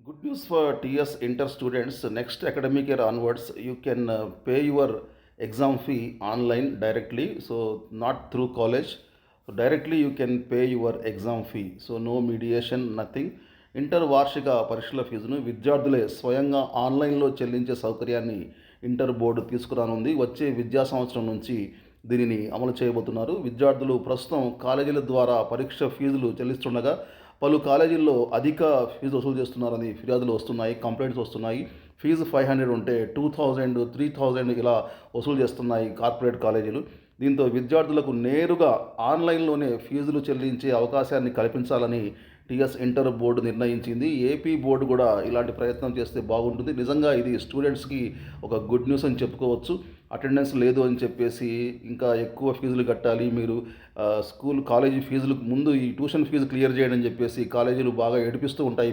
Good news for TS Inter students. Next academic year onwards, you can pay your exam fee online directly. So not through college. So directly you can pay your exam fee. So no mediation, nothing. Inter వార్షిక పరీక్షల ఫీజును విద్యార్థులే స్వయంగా ఆన్లైన్లో చెల్లించే సౌకర్యాన్ని inter board తీసుకురానుంది. వచ్చే విద్యా సంవత్సరం నుంచి దీనిని అమలు చేయబోతున్నారు. విద్యార్థులు ప్రస్తుతం కాలేజీల ద్వారా పరీక్ష ఫీజులు చెల్లిస్తుండగా పలు కాలేజీల్లో అధిక ఫీజు వసూలు చేస్తున్నారని ఫిర్యాదులు వస్తున్నాయి, కంప్లైంట్స్ వస్తున్నాయి. ఫీజు 500 ఉంటే 2000, 3000 ఇలా వసూలు చేస్తున్నాయి కార్పొరేట్ కాలేజీలు. దీంతో విద్యార్థులకు నేరుగా ఆన్లైన్లోనే ఫీజులు చెల్లించే అవకాశాన్ని కల్పించాలని టీఎస్ ఇంటర్ బోర్డు నిర్ణయించింది. ఏపీ బోర్డు కూడా ఇలాంటి ప్రయత్నం చేస్తే బాగుంటుంది. నిజంగా ఇది స్టూడెంట్స్కి ఒక గుడ్ న్యూస్ అని చెప్పుకోవచ్చు. అటెండెన్స్ లేదు అని చెప్పేసి ఇంకా ఎక్కువ ఫీజులు కట్టాలి మీరు, స్కూల్ కాలేజీ ఫీజులకు ముందు ఈ ట్యూషన్ ఫీజు క్లియర్ చేయండి అని చెప్పేసి కాలేజీలు బాగా ఏడిపిస్తూ ఉంటాయి